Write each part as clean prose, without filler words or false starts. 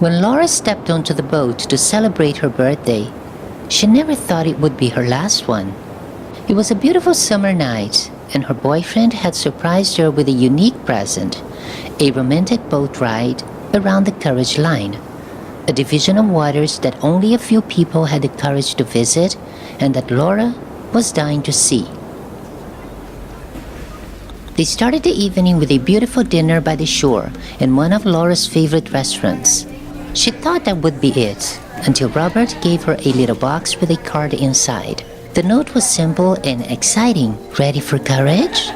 When Laura stepped onto the boat to celebrate her birthday, she never thought it would be her last one. It was a beautiful summer night, and her boyfriend had surprised her with a unique present, a romantic boat ride around the Courage Line, a division of waters that only a few people had the courage to visit and that Laura was dying to see. They started the evening with a beautiful dinner by the shore in one of Laura's favorite restaurants. She thought that would be it, until Robert gave her a little box with a card inside. The note was simple and exciting. Ready for courage?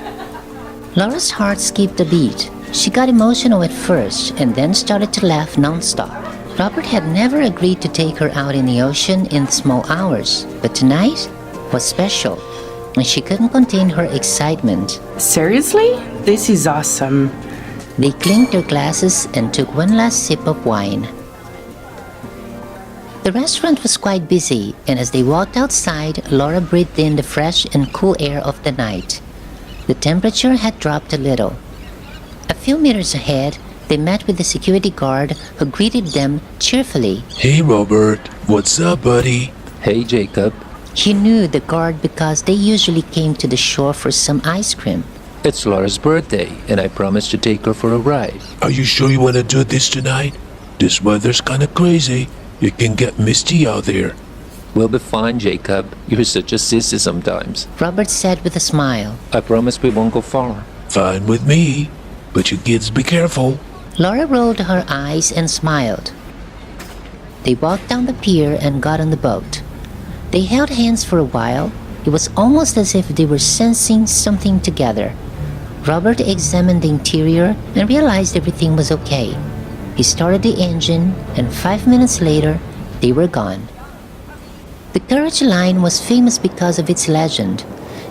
Laura's heart skipped a beat. She got emotional at first and then started to laugh nonstop. Robert had never agreed to take her out in the ocean in the small hours, but tonight was special, and she couldn't contain her excitement. Seriously? This is awesome. They clinked their glasses and took one last sip of wine. The restaurant was quite busy, and as they walked outside, Laura breathed in the fresh and cool air of the night. The temperature had dropped a little. A few meters ahead, they met with the security guard who greeted them cheerfully. Hey Robert, what's up buddy? Hey Jacob. He knew the guard because they usually came to the shore for some ice cream. It's Laura's birthday, and I promised to take her for a ride. Are you sure you want to do this tonight? This weather's kind of crazy. It can get misty out there. We'll be fine, Jacob. You're such a sissy sometimes. Robert said with a smile. I promise we won't go far. Fine with me, but you kids be careful. Laura rolled her eyes and smiled. They walked down the pier and got on the boat. They held hands for a while. It was almost as if they were sensing something together. Robert examined the interior and realized everything was okay. He started the engine, and 5 minutes later, they were gone. The Courage Line was famous because of its legend.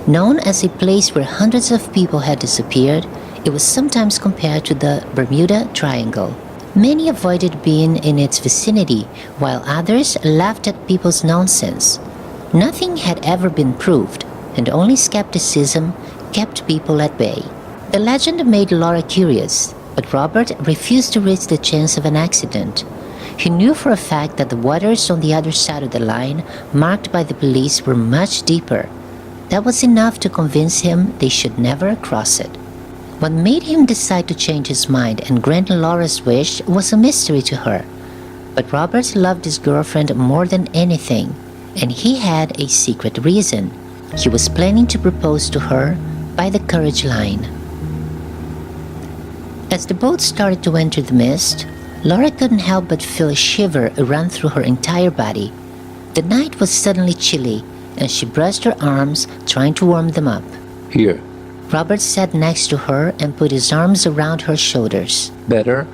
Known as a place where hundreds of people had disappeared, it was sometimes compared to the Bermuda Triangle. Many avoided being in its vicinity, while others laughed at people's nonsense. Nothing had ever been proved, and only skepticism kept people at bay. The legend made Laura curious, but Robert refused to risk the chance of an accident. He knew for a fact that the waters on the other side of the line, marked by the police, were much deeper. That was enough to convince him they should never cross it. What made him decide to change his mind and grant Laura's wish was a mystery to her. But Robert loved his girlfriend more than anything, and he had a secret reason. He was planning to propose to her by the Courage Line. As the boat started to enter the mist, Laura couldn't help but feel a shiver run through her entire body. The night was suddenly chilly, and she brushed her arms, trying to warm them up. Here. Robert sat next to her and put his arms around her shoulders. Better?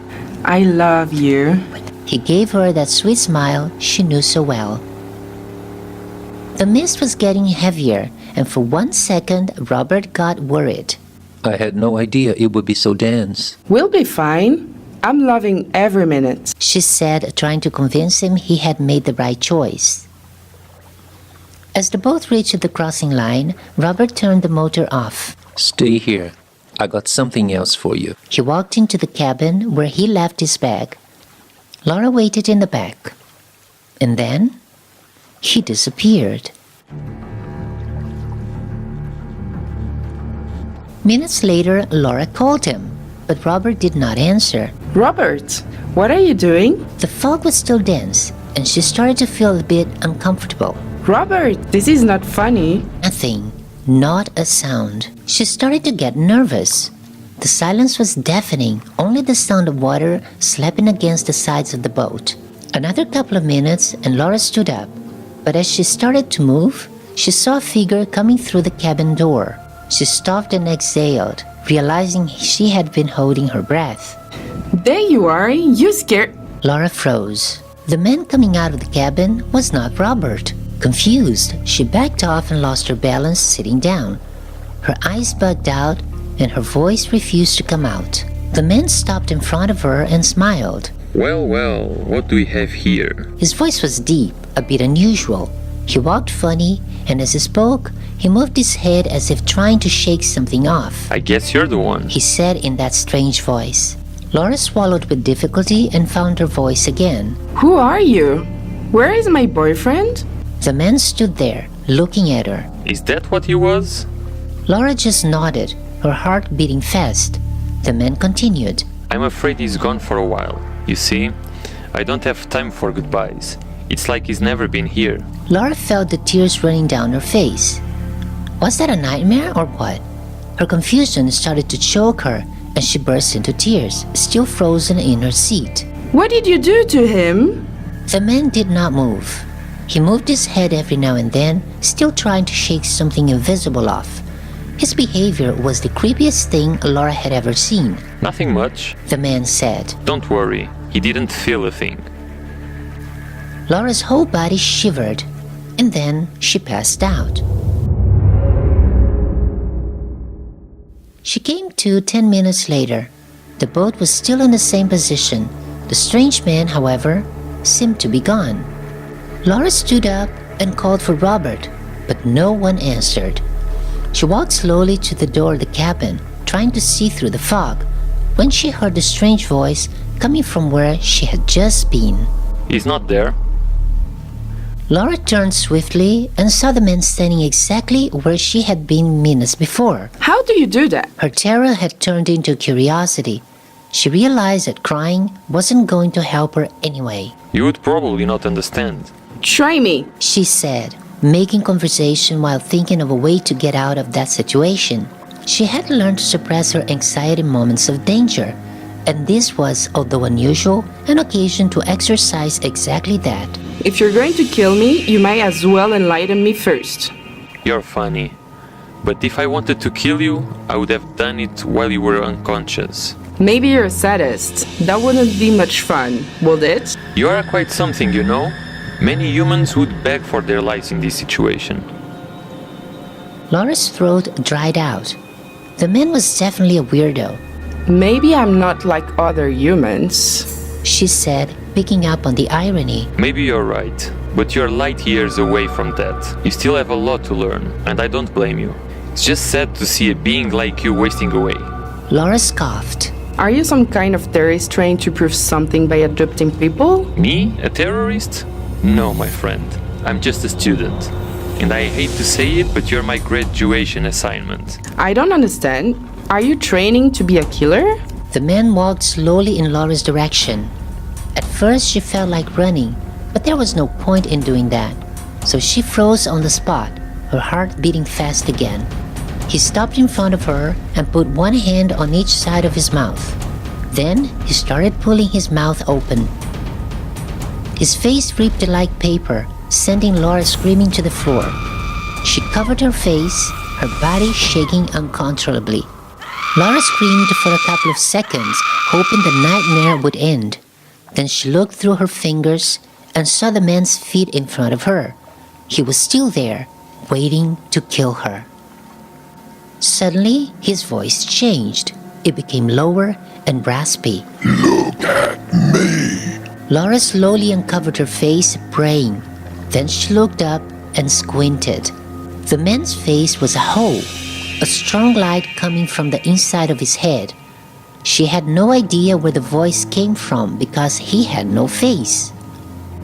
I love you. He gave her that sweet smile she knew so well. The mist was getting heavier, and for 1 second, Robert got worried. I had no idea it would be so dense. We'll be fine. I'm loving every minute. She said, trying to convince him he had made the right choice. As the boat reached the crossing line, Robert turned the motor off. Stay here. I got something else for you. He walked into the cabin where he left his bag. Laura waited in the back. And then, he disappeared. Minutes later, Laura called him, but Robert did not answer. Robert, what are you doing? The fog was still dense, and she started to feel a bit uncomfortable. Robert, this is not funny. Nothing, not a sound. She started to get nervous. The silence was deafening, only the sound of water slapping against the sides of the boat. Another couple of minutes, and Laura stood up. But as she started to move, she saw a figure coming through the cabin door. She stopped and exhaled, realizing she had been holding her breath. There you are. You scared. Laura froze. The man coming out of the cabin was not Robert. Confused, she backed off and lost her balance sitting down. Her eyes bugged out, and her voice refused to come out. The man stopped in front of her and smiled. Well, what do we have here? His voice was deep, a bit unusual. He walked funny, and as he spoke, he moved his head as if trying to shake something off. I guess you're the one. He said in that strange voice. Laura swallowed with difficulty and found her voice again. Who are you? Where is my boyfriend? The man stood there, looking at her. Is that what he was? Laura just nodded, her heart beating fast. The man continued. I'm afraid he's gone for a while. You see, I don't have time for goodbyes. It's like he's never been here. Laura felt the tears running down her face. Was that a nightmare or what? Her confusion started to choke her, and she burst into tears, still frozen in her seat. What did you do to him? The man did not move. He moved his head every now and then, still trying to shake something invisible off. His behavior was the creepiest thing Laura had ever seen. Nothing much. The man said. Don't worry, he didn't feel a thing. Laura's whole body shivered, and then she passed out. She came to 10 minutes later. The boat was still in the same position. The strange man, however, seemed to be gone. Laura stood up and called for Robert, but no one answered. She walked slowly to the door of the cabin, trying to see through the fog, when she heard the strange voice coming from where she had just been. He's not there. Laura turned swiftly and saw the man standing exactly where she had been minutes before. How do you do that? Her terror had turned into curiosity. She realized that crying wasn't going to help her anyway. You would probably not understand. Try me. She said, making conversation while thinking of a way to get out of that situation. She had learned to suppress her anxiety in moments of danger, and this was, although unusual, an occasion to exercise exactly that. If you're going to kill me, you might as well enlighten me first. You're funny. But if I wanted to kill you, I would have done it while you were unconscious. Maybe you're a sadist. That wouldn't be much fun, would it? You are quite something, you know? Many humans would beg for their lives in this situation. Laura's throat dried out. The man was definitely a weirdo. Maybe I'm not like other humans, she said, picking up on the irony. Maybe you're right, but you're light years away from that. You still have a lot to learn, and I don't blame you. It's just sad to see a being like you wasting away. Laura scoffed. Are you some kind of terrorist trying to prove something by adopting people? Me? A terrorist? No, my friend. I'm just a student. And I hate to say it, but you're my graduation assignment. I don't understand. Are you training to be a killer? The man walked slowly in Laura's direction. At first she felt like running, but there was no point in doing that. So she froze on the spot, her heart beating fast again. He stopped in front of her and put one hand on each side of his mouth. Then he started pulling his mouth open. His face ripped like paper, sending Laura screaming to the floor. She covered her face, her body shaking uncontrollably. Laura screamed for a couple of seconds, hoping the nightmare would end. Then she looked through her fingers and saw the man's feet in front of her. He was still there, waiting to kill her. Suddenly, his voice changed. It became lower and raspy. Look at me. Laura slowly uncovered her face, praying. Then she looked up and squinted. The man's face was a hole, a strong light coming from the inside of his head. She had no idea where the voice came from because he had no face.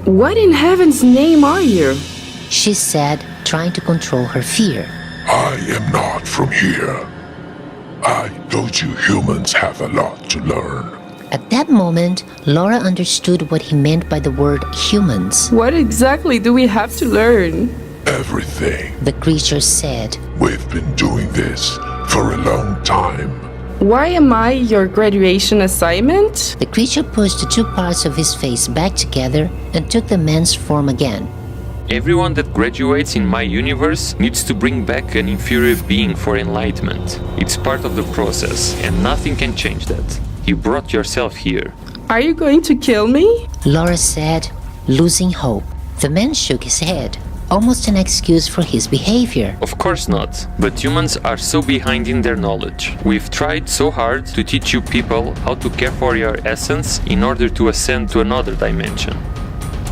What in heaven's name are you? She said, trying to control her fear. I am not from here. I told you humans have a lot to learn. At that moment, Laura understood what he meant by the word humans. What exactly do we have to learn? Everything. The creature said. We've been doing this for a long time. Why am I your graduation assignment? The creature pushed the two parts of his face back together and took the man's form again. Everyone that graduates in my universe needs to bring back an inferior being for enlightenment. It's part of the process, and nothing can change that. You brought yourself here. Are you going to kill me? Laura said, losing hope. The man shook his head, almost an excuse for his behavior. Of course not, but humans are so behind in their knowledge. We've tried so hard to teach you people how to care for your essence in order to ascend to another dimension.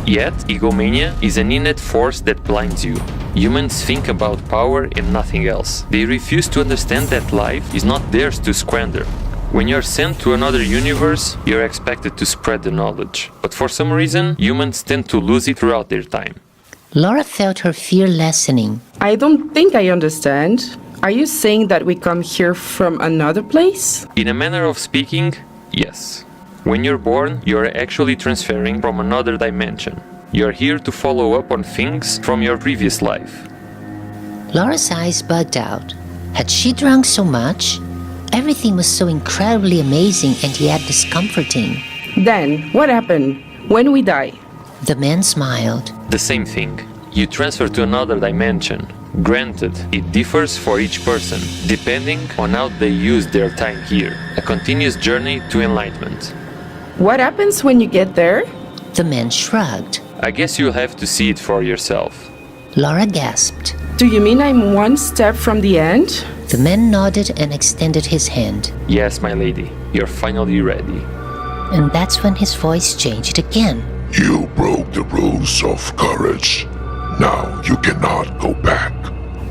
Yet, egomania is an innate force that blinds you. Humans think about power and nothing else. They refuse to understand that life is not theirs to squander. When you're sent to another universe, you're expected to spread the knowledge. But for some reason, humans tend to lose it throughout their time. Laura felt her fear lessening. I don't think I understand. Are you saying that we come here from another place? In a manner of speaking, yes. When you're born, you're actually transferring from another dimension. You're here to follow up on things from your previous life. Laura's eyes bugged out. Had she drunk so much? Everything was so incredibly amazing and yet discomforting. Then, what happened? When we die? The man smiled. The same thing. You transfer to another dimension. Granted, it differs for each person, depending on how they use their time here. A continuous journey to enlightenment. What happens when you get there? The man shrugged. I guess you'll have to see it for yourself. Laura gasped. Do you mean I'm one step from the end? The man nodded and extended his hand. Yes, my lady, you're finally ready. And that's when his voice changed again. You broke the rules of courage. Now you cannot go back.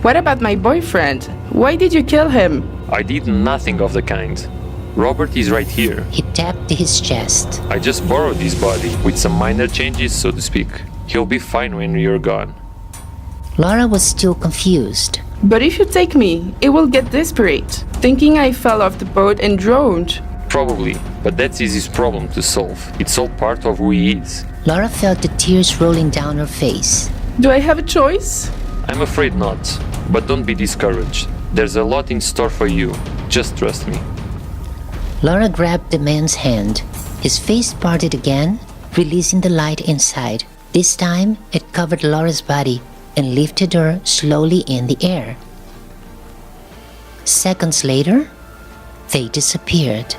What about my boyfriend? Why did you kill him? I did nothing of the kind. Robert is right here. He tapped his chest. I just borrowed his body, with some minor changes, so to speak. He'll be fine when you're gone. Laura was still confused. But if you take me, it will get desperate, thinking I fell off the boat and drowned. Probably, but that's his problem to solve. It's all part of who he is. Laura felt the tears rolling down her face. Do I have a choice? I'm afraid not, but don't be discouraged. There's a lot in store for you. Just trust me. Laura grabbed the man's hand. His face parted again, releasing the light inside. This time, it covered Laura's body and lifted her slowly in the air. Seconds later, they disappeared.